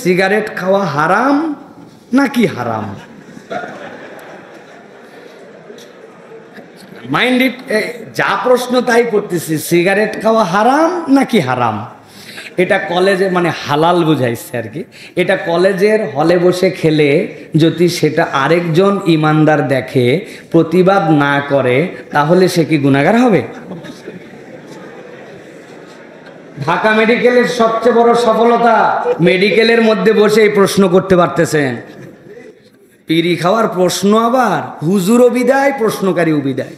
Cigarette খাওয়া হারাম নাকি হারাম? মাইন্ড ইট, যা প্রশ্ন তাই করতেছি, সিগারেট খাওয়া হারাম নাকি হারাম? এটা কলেজে মানে হালাল বুঝাইছে আর কি। এটা কলেজের হলে বসে খেলে যদি সেটা আরেকজন ইমানদার দেখে, প্রতিবাদ না করে, তাহলে সে কি গুনাহগার হবে? ঢাকা মেডিকেলের সবচেয়ে বড় সফলতা, মেডিকেলের মধ্যে বসে এই প্রশ্ন করতে পারতেছেন। পিরি খাওয়ার প্রশ্ন, আবার হুজুরও বিদায়, প্রশ্নকারীও বিদায়,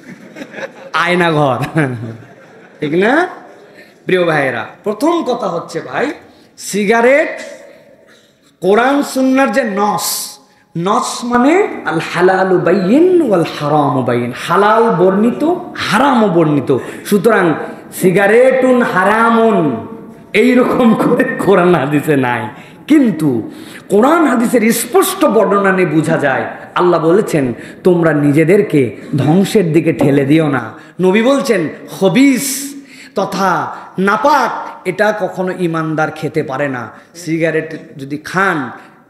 আয়না ঘর, ঠিক না? প্রিয় ভাইয়েরা, প্রথম কথা হচ্ছে ভাই, সিগারেট কোরআন সুন্নাহর যে নস, নস মানে আল হালালু বাইয়িন ওয়াল হারামু বাইয়িন, হালাল বর্ণিত, হারামও বর্ণিত। সুতরাং সিগারেটুন হারামুন এইরকম করে কোরআন হাদিসে নাই, কিন্তু কোরআন হাদিসের স্পষ্ট বর্ণনা নিয়ে বোঝা যায় আল্লাহ বলেছেন তোমরা নিজেদেরকে ধ্বংসের দিকে ঠেলে দিও না। নবী বলছেন খবিস তথা নাপাক এটা কখনো ইমানদার খেতে পারে না। সিগারেট যদি খান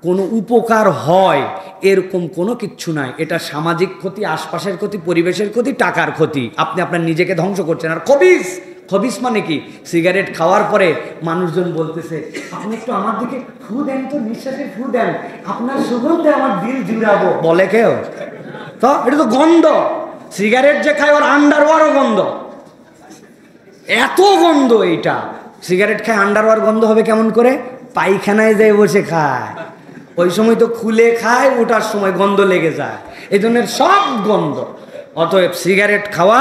কোনো উপকার হয় এরকম কোনো কিচ্ছু নাই। এটা সামাজিক ক্ষতি, আশপাশের ক্ষতি, পরিবেশের ক্ষতি, টাকার ক্ষতি। আপনি আপনার নিজেকে ধ্বংস করছেন। আর খবিস, খবিস মানে কি? সিগারেট খাওয়ার পরে মানুষজন বলতেছে আপনি একটু আমার দিকে ফু দেন তো, নিঃশ্বাসে ফু দেন, আপনার সুগন্ধে আমার দিল জুড়াবো, বলে কেউ? তো এটা তো গন্ধ। সিগারেট যে খায় ওর আন্ডারওয়ারও গন্ধ, এত গন্ধ। এইটা সিগারেট খায় আন্ডারওয়ার গন্ধ হবে কেমন করে? পায়খানায় যায় বসে খায়, ওই সময় তো খুলে খায়, ওটার সময় গন্ধ লেগে যায়, এই ধরনের সব গন্ধ। অতএব সিগারেট খাওয়া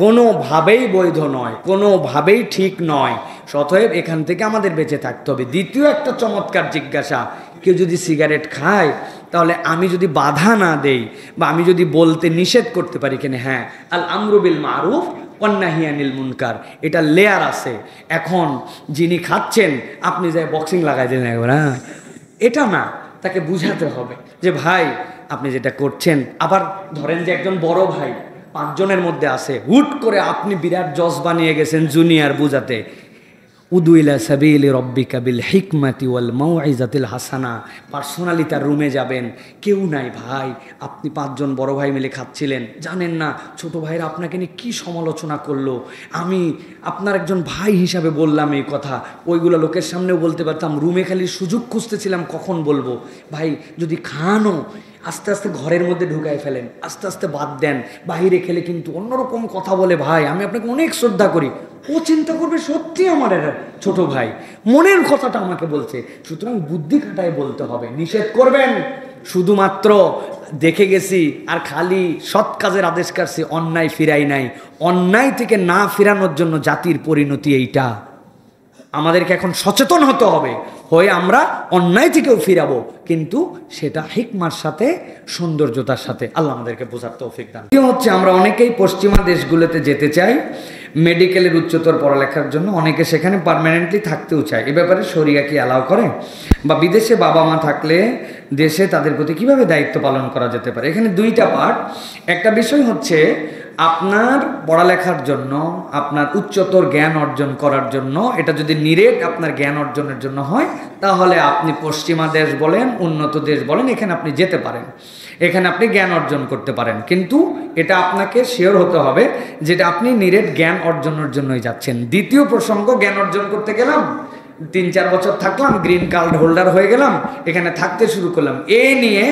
কোনোভাবেই বৈধ নয়, কোনোভাবেই ঠিক নয়। অতএব এখান থেকে আমাদের বেঁচে থাকতে হবে। দ্বিতীয় একটা চমৎকার জিজ্ঞাসা, কেউ যদি সিগারেট খায় তাহলে আমি যদি বাধা না দেই বা আমি যদি বলতে নিষেধ করতে পারি কেন? হ্যাঁ, আল আমরু বিল মারুফ ওয়ান নাহি আনিল মুনকার, এটা লেয়ার আছে। এখন যিনি খাচ্ছেন আপনি যাই বক্সিং লাগাই দিলেন একবার, হ্যাঁ, এটা না, তাকে বুঝাতে হবে যে ভাই আপনি যেটা করছেন। আবার ধরেন যে একজন বড় ভাই 5 জনের মধ্যে আছে, হুট করে আপনি বিরাট জজ বানিয়ে গেছেন জুনিয়র বুঝাতে, উদু ইলা সাবিলি রব্বিকা বিল হিকমাতি ওয়াল মাউইজাতিল হাসানা। পার্সোনালি তার রুমে যাবেন, কেউ নাই ভাই, আপনি 5 জন বড় ভাই মিলে খাচ্ছিলেন, জানেন না ছোট ভাইরা আপনাকে নিয়ে কী সমালোচনা করলো, আমি আপনার একজন ভাই হিসাবে বললাম এই কথা, ওইগুলো লোকের সামনেও বলতে পারতাম, রুমে খালি সুযোগ খুঁজতেছিলাম কখন বলবো। ভাই যদি খানও আস্তে আস্তে ঘরের মধ্যে ঢুকায় ফেলেন, আস্তে আস্তে বাদ দেন, বাহিরে খেলে কিন্তু অন্যরকম কথা বলে, ভাই আমি আপনাকে অনেক শ্রদ্ধা করি, ও চিন্তা করবে সত্যি আমার ছোট ভাই মনের কথাটা আমাকে বলছে। সুতরাং বুদ্ধি খাটায় বলতে হবে। নিষেধ করবেন শুধুমাত্র দেখে গেছি আর খালি সৎ কাজের আদেশ করছি, অন্যায় ফিরাই নাই। অন্যায় থেকে না ফিরানোর জন্য জাতির পরিণতি এইটা। আমাদেরকে এখন সচেতন হতে হবে, হয়ে আমরা অন্যায় থেকেও ফিরাবো, কিন্তু সেটা হিকমার সাথে, সৌন্দর্যতার সাথে। আল্লাহ আমাদেরকে বোঝার তৌফিক দান। হচ্ছে আমরা অনেকেই পশ্চিমা দেশগুলোতে যেতে চাই মেডিকেলের উচ্চতর পড়ালেখার জন্য, অনেকে সেখানে পার্মানেন্টলি থাকতেও চায়। এ ব্যাপারে শরিয়া কি অ্যালাউ করে? বা বিদেশে বাবা মা থাকলে দেশে তাদের প্রতি কিভাবে দায়িত্ব পালন করা যেতে পারে? এখানে দুইটা পার্ট। একটা বিষয় হচ্ছে আপনার পড়ালেখার জন্য, আপনার উচ্চতর জ্ঞান অর্জন করার জন্য, এটা যদি নিরেট আপনার জ্ঞান অর্জনের জন্য হয় তাহলে আপনি পশ্চিমা দেশ বলেন, উন্নত দেশ বলেন, এখানে আপনি যেতে পারেন, এখানে আপনি জ্ঞান অর্জন করতে পারেন। কিন্তু এটা আপনাকে শিওর হতে হবে যেটা আপনি নিরেট জ্ঞান অর্জনের জন্যই যাচ্ছেন। দ্বিতীয় প্রসঙ্গ, জ্ঞান অর্জন করতে গেলাম, 3-4 বছর থাকলাম, গ্রিন কার্ড হোল্ডার হয়ে গেলাম, এখানে থাকতে শুরু করলাম। এ নিয়ে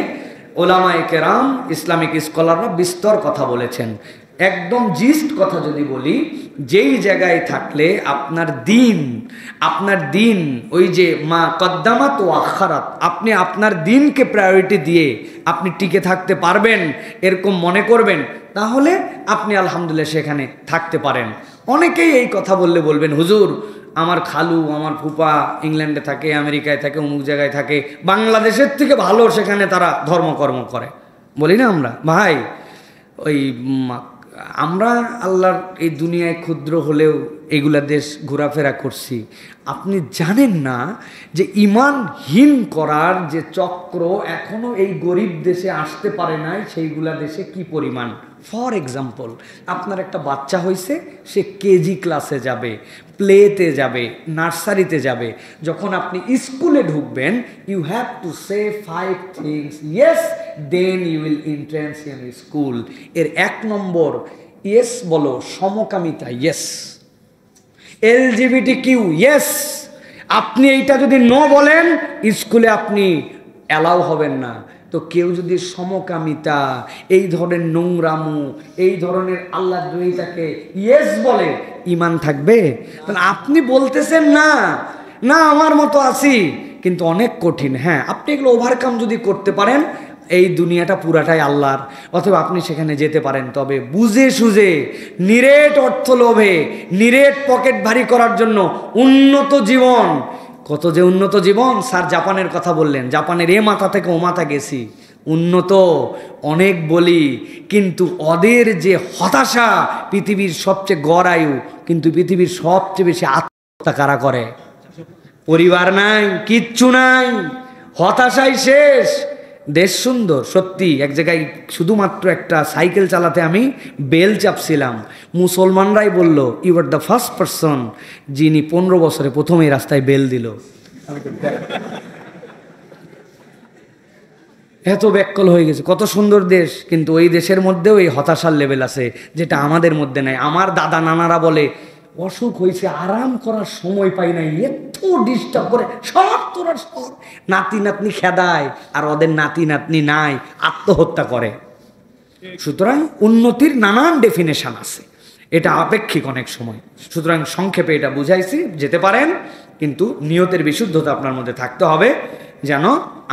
ওলামায়ে কেরাম, ইসলামিক স্কলাররা বিস্তর কথা বলেছেন। একদম জিস্ট কথা যদি বলি, যেই জায়গায় থাকলে আপনার দিন ওই যে মা কদ্দামাত ও আখারাত, আপনি আপনার দিনকে প্রায়োরিটি দিয়ে আপনি টিকে থাকতে পারবেন এরকম মনে করবেন, তাহলে আপনি আলহামদুলিল্লাহ সেখানে থাকতে পারেন। অনেকেই এই কথা বললে বলবেন হুজুর আমার খালু, আমার ফুপা ইংল্যান্ডে থাকে, আমেরিকায় থাকে, অমুক জায়গায় থাকে, বাংলাদেশের থেকে ভালো সেখানে তারা ধর্মকর্ম করে। বলি না আমরা ভাই, ওই আমরা আল্লাহর এই দুনিয়ায় ক্ষুদ্র হলেও এগুলা দেশ ঘোরাফেরা করছি। আপনি জানেন না যে ঈমানহীন করার যে চক্র এখনো এই গরিব দেশে আসতে পারে নাই, সেইগুলা দেশে কি পরিমাণ। ফর এক্সাম্পল, আপনার একটা বাচ্চা হয়েছে, সে কেজি ক্লাসে যাবে, প্লেতে যাবে, নার্সারিতে যাবে, যখন আপনি স্কুলে ঢুকবেন, you have to say 5 things yes, then you will entrance in school. এর 1 নম্বর, ইয়েস বলো, সমকামিতা, ইয়েস। LGBT Q, yes. আপনি এইটা যদি নো বলেন, স্কুলে আপনি অ্যালাউ হবেন না। তো কেউ যদি সমকামিতা, এই ধরনের নোংরামু, এই ধরনের আল্লাহদ্রোহিতাকে ইয়েস বলে, ঈমান থাকবে? তাহলে আপনি বলতেছেন না, না আমার মতো আছি, কিন্তু অনেক কঠিন। হ্যাঁ, আপনি এগুলো ওভারকাম যদি করতে পারেন, এই দুনিয়াটা পুরাটাই আল্লাহর, অথবা আপনি সেখানে যেতে পারেন। তবে বুঝে সুঝে, নিরেট অর্থ লোভে, নিরেট পকেট ভারী করার জন্য উন্নত জীবন, কত যে উন্নত জীবন। স্যার জাপানের কথা বললেন, জাপানের এ মাথা থেকে ও মাথা গেছি, উন্নত অনেক বলি, কিন্তু ওদের যে হতাশা, পৃথিবীর সবচেয়ে গড় আয়ু, কিন্তু পৃথিবীর সবচেয়ে বেশি আত্মহত্যা কারা করে? পরিবার নাই, কিচ্ছু নাই, হতাশাই শেষ। দেশ সুন্দর সত্যি, এক জায়গায় শুধুমাত্র একটা সাইকেল চালাতে আমি বেল চাপছিলাম, মুসলমানরাই বলল you are the first person যিনি 15 বছরে প্রথম এই রাস্তায় বেল দিল। এত ব্যাকল হয়ে গেছে, কত সুন্দর দেশ, কিন্তু ওই দেশের মধ্যেও এই হতাশার লেভেল আছে, যেটা আমাদের মধ্যে নাই। আমার দাদা নানারা বলে অসুখ হয়েছে, আরাম করার সময় পাই নাই, এত ডিস্টার্ব করে, সব তোরা সব নাতি নাতনি খেদায়, আর ওদের নাতি নাতনি নাই, আত্মহত্যা করে। সুতরাং উন্নতির নানান ডেফিনেশন আছে, এটা আপেক্ষিক অনেক সময়। সুতরাং সংক্ষেপে এটা বুঝাইছি, যেতে পারেন, কিন্তু নিয়তের বিশুদ্ধতা আপনার মধ্যে থাকতে হবে, যেন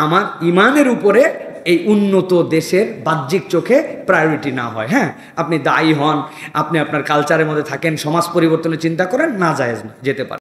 আমার ইমানের উপরে এই উন্নত দেশের বাহ্যিক চোখে প্রায়োরিটি না হয়। হ্যাঁ, আপনি দায়ী হন, আপনি আপনার কালচারের মধ্যে থাকেন, সমাজ পরিবর্তনের চিন্তা করেন, না জায়েজ না, যেতে পারেন।